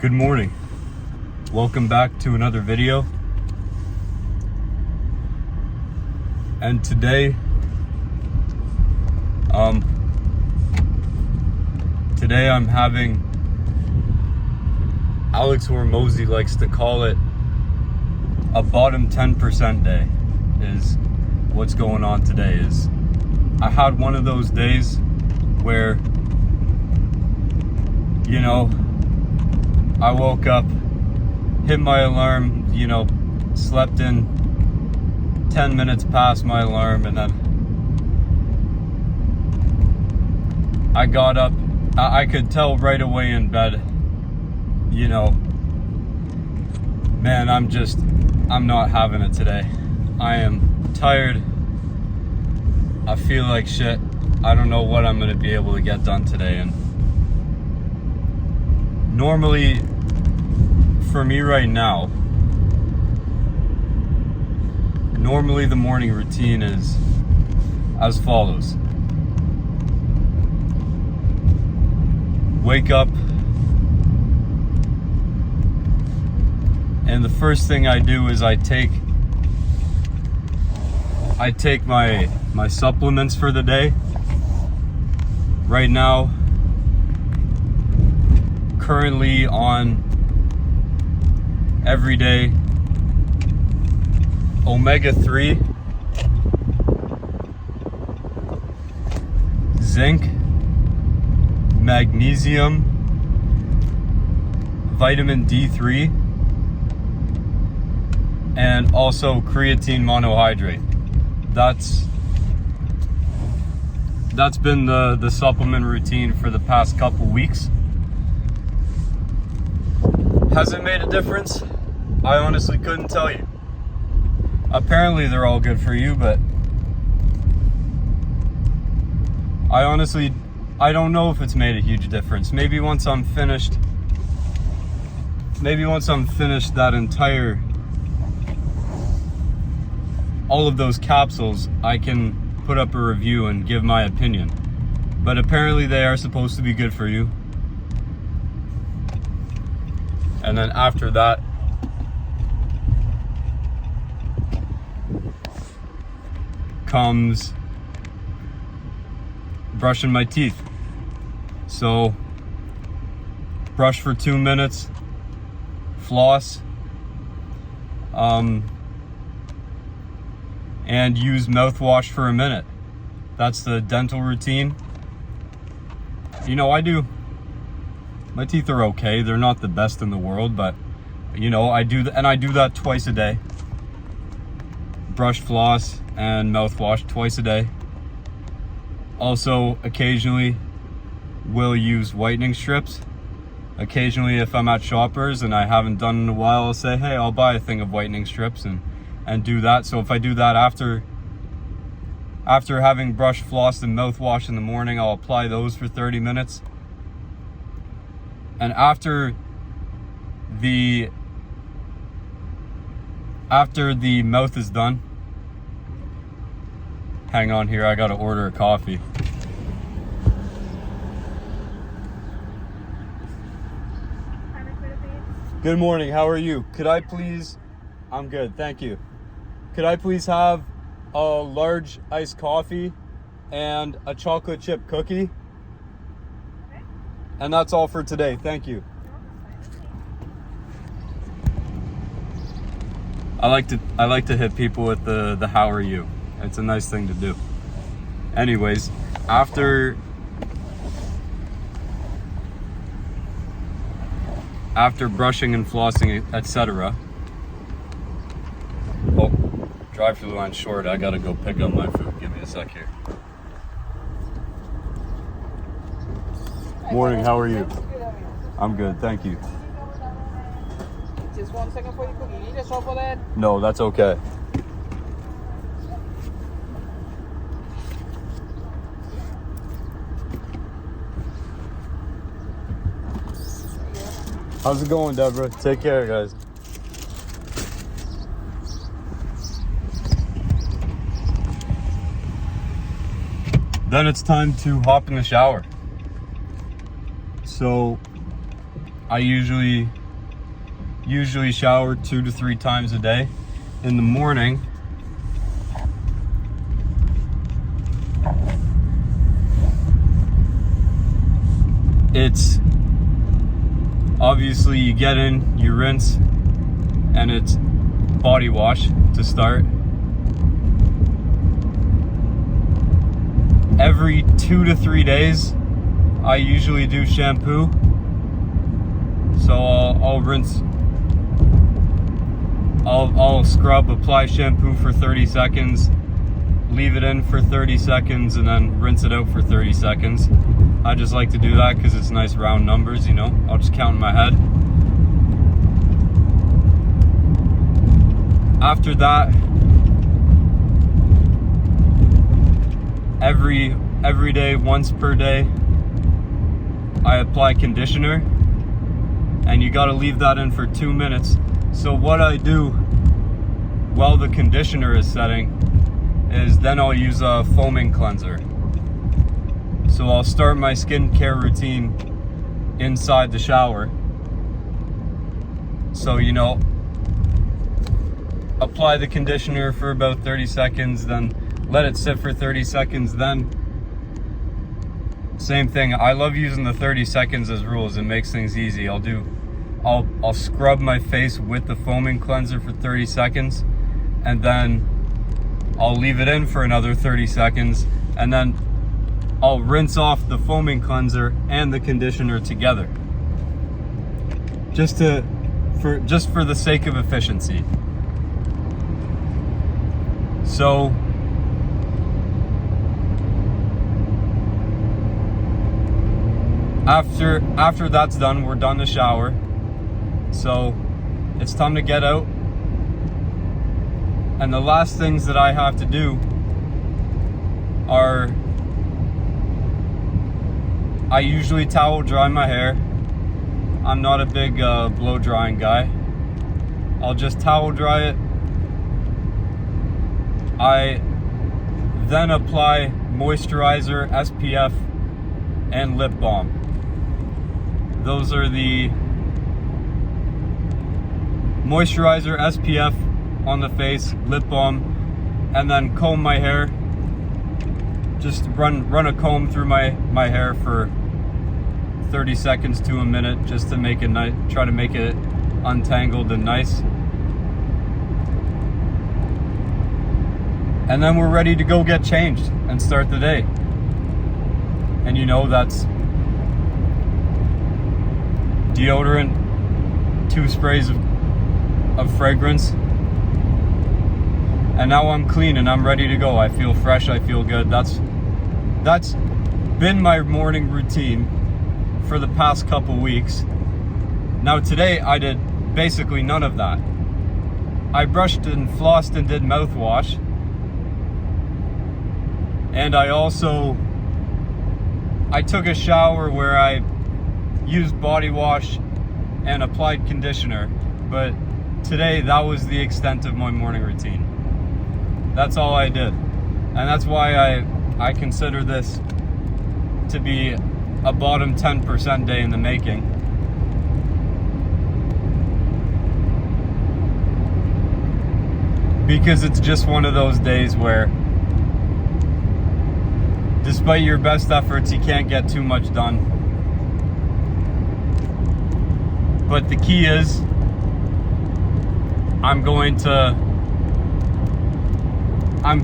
Good morning. Welcome back to another video. And today, I'm having, Alex Hormozy likes to call it a bottom 10% day, is what's going on today. Is I had one of those days where, you know, I woke up, hit my alarm, slept in 10 minutes past my alarm, and then I got up. I could tell right away in bed, man, I'm not having it today. I am tired. I feel like shit. I don't know what I'm gonna be able to get done today. And normally, for me right now, the morning routine is as follows. Wake up, and the first thing I do is I take my supplements for the day. Right now, currently on everyday omega-3, zinc, magnesium, vitamin D3, and also creatine monohydrate. That's been the supplement routine for the past couple weeks. Has it made a difference? I honestly couldn't tell you. Apparently they're all good for you, but I don't know if it's made a huge difference. Maybe once I'm finished that entire, all of those capsules, I can put up a review and give my opinion. But apparently they are supposed to be good for you. And then after that, comes brushing my teeth. So brush for 2 minutes, floss, and use mouthwash for a minute. That's the dental routine. My teeth are okay. They're not the best in the world, but I do that twice a day. Brush, floss, and mouthwash twice a day. Also, occasionally will use whitening strips. Occasionally, if I'm at Shoppers and I haven't done in a while, I'll say, hey, I'll buy a thing of whitening strips and do that. So if I do that after having brushed, flossed, and mouthwash in the morning, I'll apply those for 30 minutes. And after the mouth is done, hang on here, I gotta order a coffee. Good morning, how are you? I'm good, thank you. Could I please have a large iced coffee and a chocolate chip cookie? Okay. And that's all for today, thank you. I like to hit people with the how are you. It's a nice thing to do. Anyways, after brushing and flossing, etc. Oh, drive-through line's short. I gotta go pick up my food. Give me a sec here. Morning, how are you? I'm good, thank you. Just 1 second for your cookie. You just for that? No, that's okay. How's it going, Deborah? Take care, guys. Then it's time to hop in the shower. So I usually shower 2 to 3 times a day. In the morning, it's obviously you get in, you rinse, and it's body wash to start. Every 2 to 3 days, I usually do shampoo. So I'll rinse, I'll scrub, apply shampoo for 30 seconds, leave it in for 30 seconds, and then rinse it out for 30 seconds. I just like to do that because it's nice round numbers, you know. I'll just count in my head. After that, every day, once per day, I apply conditioner, and you got to leave that in for 2 minutes. So what I do while the conditioner is setting is then I'll use a foaming cleanser. So I'll start my skincare routine inside the shower. So, you know, apply the conditioner for about 30 seconds, then let it sit for 30 seconds, then same thing. I love using the 30 seconds as rules. It makes things easy. I'll scrub my face with the foaming cleanser for 30 seconds, and then I'll leave it in for another 30 seconds, and then I'll rinse off the foaming cleanser and the conditioner together. Just for the sake of efficiency. So after that's done, we're done the shower. So it's time to get out. And the last things that I have to do are, I usually towel dry my hair. I'm not a big blow drying guy. I'll just towel dry it. I then apply moisturizer, SPF, and lip balm. Those are the moisturizer, SPF on the face, lip balm, and then comb my hair. Just run a comb through my hair for 30 seconds to a minute, just to make it nice, try to make it untangled and nice. And then we're ready to go get changed and start the day. And you know, that's deodorant, 2 sprays of fragrance, and now I'm clean and I'm ready to go. I feel fresh, I feel good. That's been my morning routine for the past couple weeks. Now today I did basically none of that. I brushed and flossed and did mouthwash, and I took a shower where I used body wash and applied conditioner, but today that was the extent of my morning routine. That's all I did, and that's why I consider this to be a bottom 10% day in the making. Because it's just one of those days where, despite your best efforts, you can't get too much done. But the key is, I'm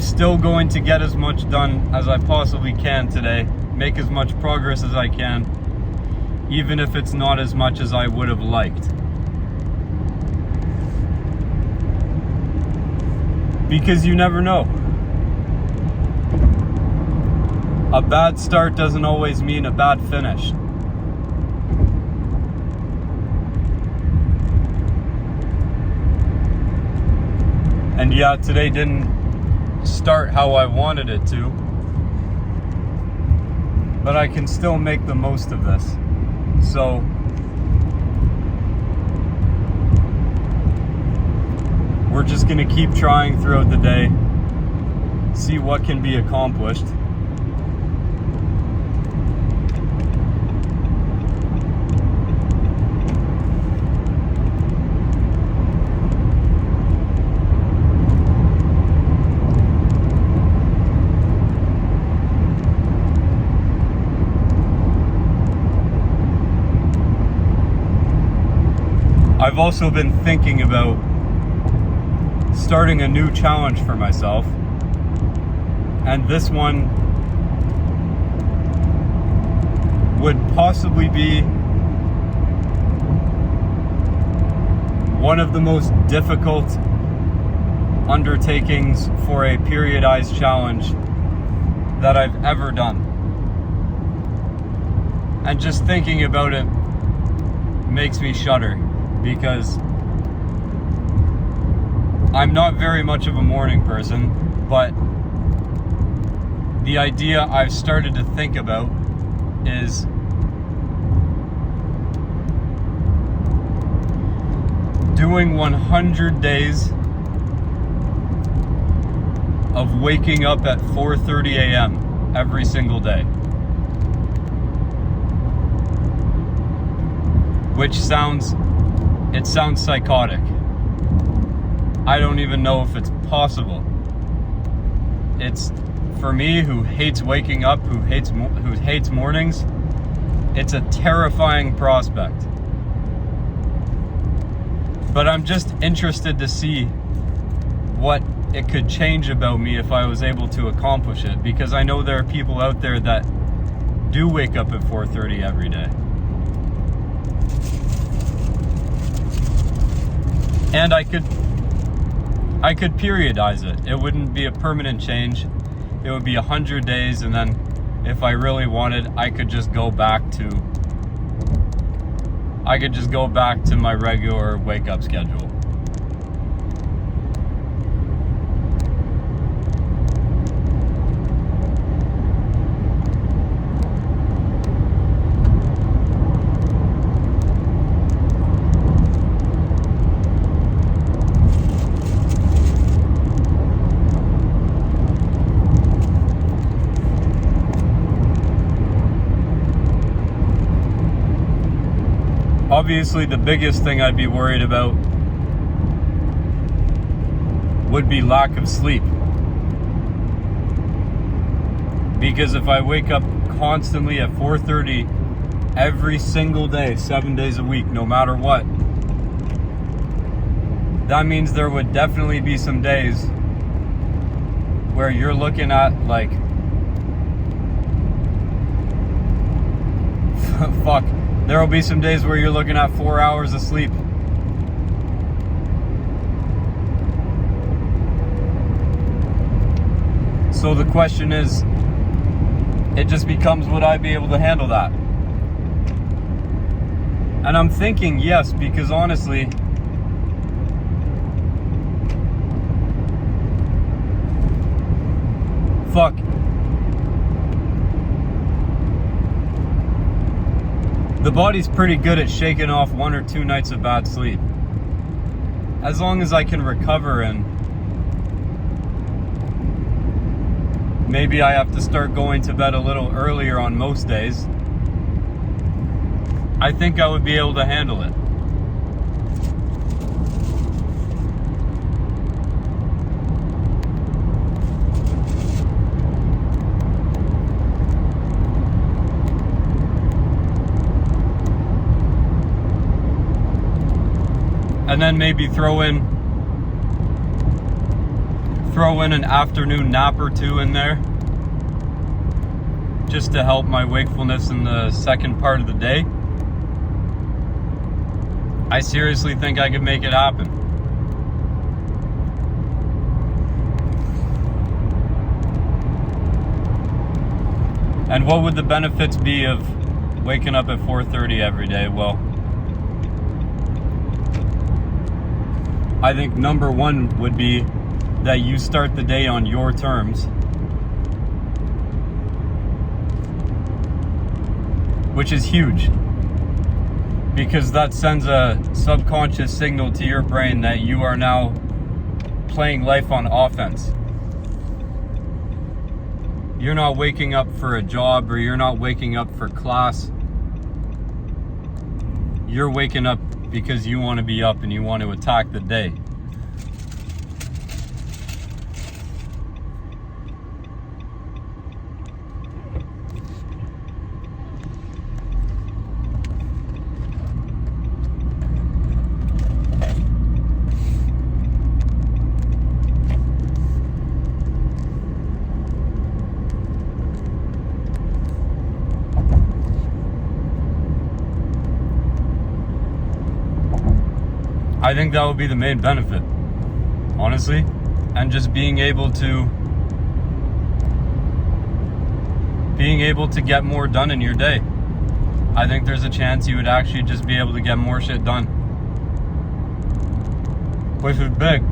still going to get as much done as I possibly can today, make as much progress as I can, even if it's not as much as I would have liked. Because you never know. A bad start doesn't always mean a bad finish. And yeah, today didn't start how I wanted it to, but I can still make the most of this. So we're just gonna keep trying throughout the day, see what can be accomplished. I've also been thinking about starting a new challenge for myself. And this one would possibly be one of the most difficult undertakings for a periodized challenge that I've ever done. And just thinking about it makes me shudder, because I'm not very much of a morning person, but the idea I've started to think about is doing 100 days of waking up at 4:30 a.m. every single day. Which sounds psychotic. I don't even know if it's possible. It's, for me, who hates waking up, who hates mornings, it's a terrifying prospect. But I'm just interested to see what it could change about me if I was able to accomplish it, because I know there are people out there that do wake up at 4:30 every day. And I could periodize it. It wouldn't be a permanent change. It would be 100 days, and then if I really wanted, I could just go back to my regular wake up schedule. Obviously, the biggest thing I'd be worried about would be lack of sleep. Because if I wake up constantly at 4:30 every single day, 7 days a week, no matter what, that means there would definitely be some days where you're looking at like fuck. There will be some days where you're looking at 4 hours of sleep. So the question is, it just becomes, would I be able to handle that? And I'm thinking yes, because honestly, fuck. The body's pretty good at shaking off 1 or 2 nights of bad sleep. As long as I can recover, and maybe I have to start going to bed a little earlier on most days, I think I would be able to handle it. And then maybe throw in an afternoon nap or two in there, just to help my wakefulness in the second part of the day. I seriously think I could make it happen. And what would the benefits be of waking up at 4:30 every day? Well, I think number one would be that you start the day on your terms, which is huge, because that sends a subconscious signal to your brain that you are now playing life on offense. You're not waking up for a job, or you're not waking up for class. You're waking up because you want to be up and you want to attack the day. I think that would be the main benefit, honestly. And just being able to get more done in your day. I think there's a chance you would actually just be able to get more shit done, which is big.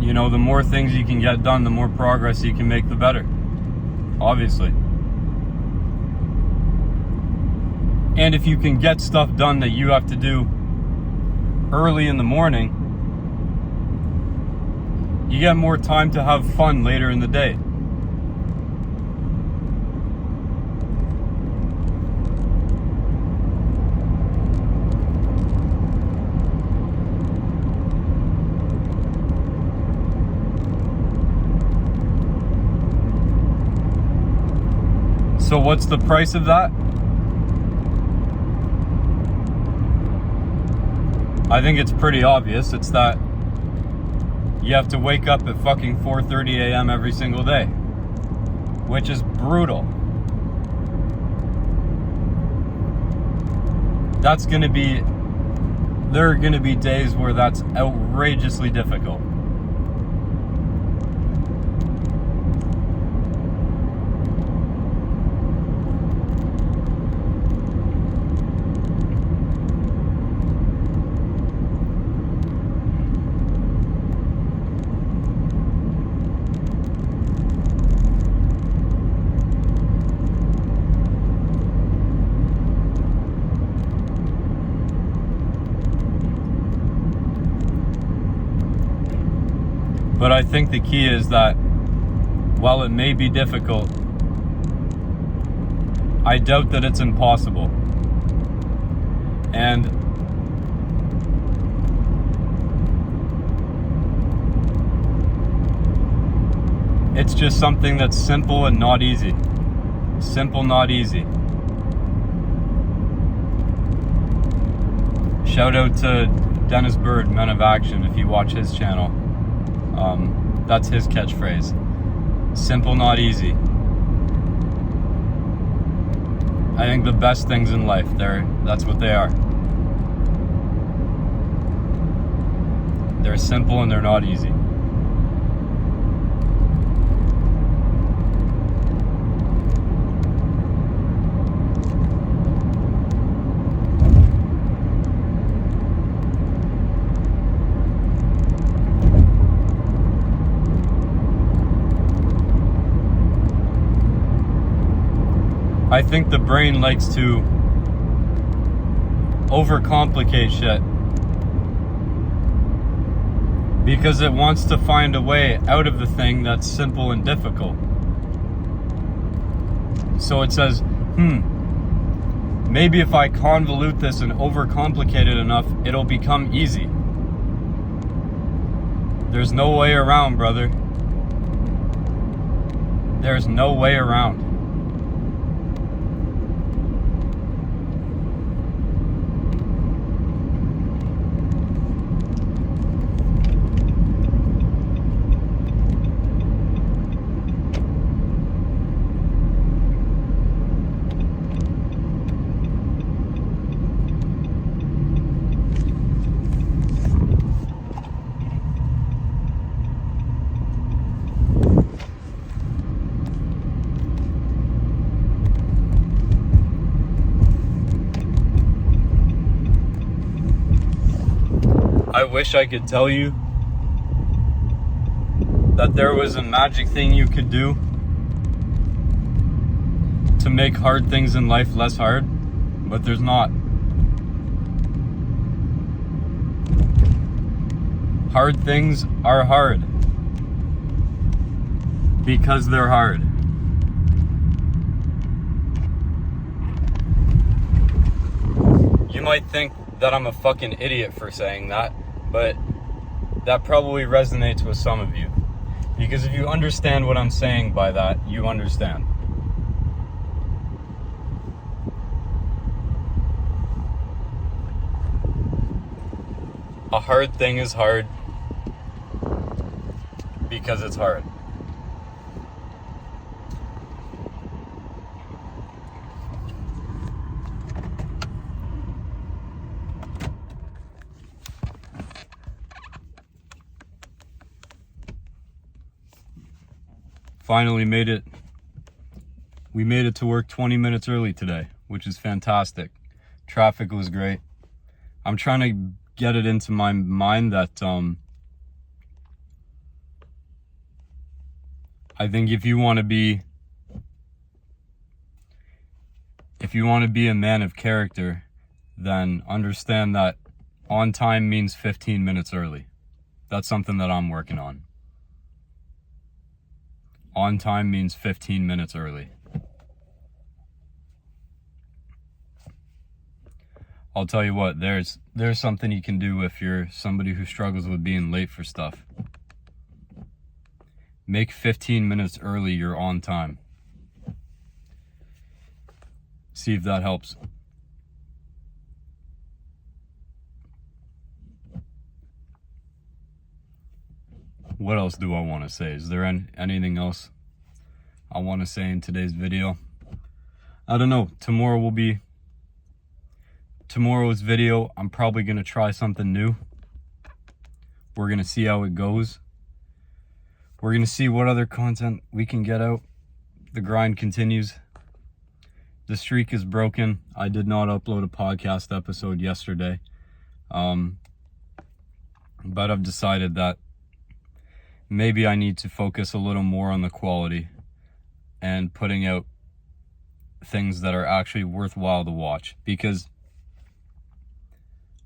You know, the more things you can get done, the more progress you can make, the better. Obviously. And if you can get stuff done that you have to do early in the morning, you get more time to have fun later in the day. So what's the price of that? I think it's pretty obvious. It's that you have to wake up at fucking 4:30 a.m. every single day, which is brutal. There are gonna be days where that's outrageously difficult. But I think the key is that while it may be difficult, I doubt that it's impossible. And it's just something that's simple and not easy. Simple, not easy. Shout out to Dennis Bird, Men of Action, if you watch his channel. That's his catchphrase. Simple, not easy. I think the best things in life, that's what they are. They're simple and they're not easy. I think the brain likes to overcomplicate shit because it wants to find a way out of the thing that's simple and difficult. So it says, maybe if I convolute this and overcomplicate it enough, it'll become easy. There's no way around, brother. There's no way around. I wish I could tell you that there was a magic thing you could do to make hard things in life less hard, but there's not. Hard things are hard because they're hard. You might think that I'm a fucking idiot for saying that, but that probably resonates with some of you. Because if you understand what I'm saying by that, you understand. A hard thing is hard because it's hard. Finally made it. We made it to work 20 minutes early today, which is fantastic. Traffic was great. I'm trying to get it into my mind that I think if you want to be a man of character, then understand that on time means 15 minutes early. That's something that I'm working on. On time means 15 minutes early. I'll tell you what, there's something you can do if you're somebody who struggles with being late for stuff. Make 15 minutes early your on time. See if that helps. What else do I want to say? Is there anything else I want to say in today's video? I don't know. Tomorrow's video, I'm probably going to try something new. We're going to see how it goes. We're going to see what other content we can get out. The grind continues. The streak is broken. I did not upload a podcast episode yesterday. But I've decided that maybe I need to focus a little more on the quality and putting out things that are actually worthwhile to watch, because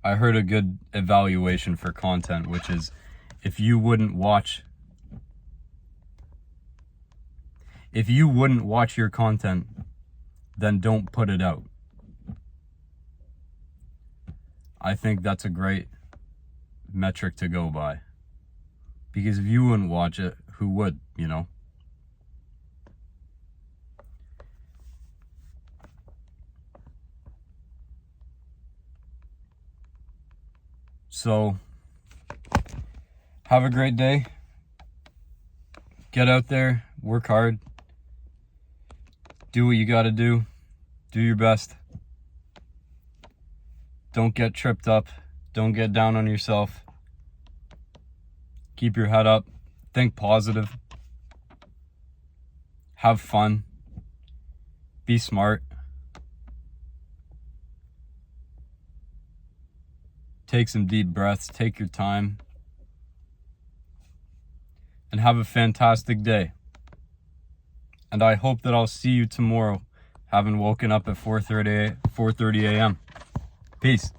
I heard a good evaluation for content, which is if you wouldn't watch your content, then don't put it out. I think that's a great metric to go by. Because if you wouldn't watch it, who would, you know? So, have a great day. Get out there, work hard. Do what you gotta do. Do your best. Don't get tripped up. Don't get down on yourself. Keep your head up. Think positive. Have fun. Be smart. Take some deep breaths. Take your time. And have a fantastic day. And I hope that I'll see you tomorrow, having woken up at 4:30 a.m. Peace.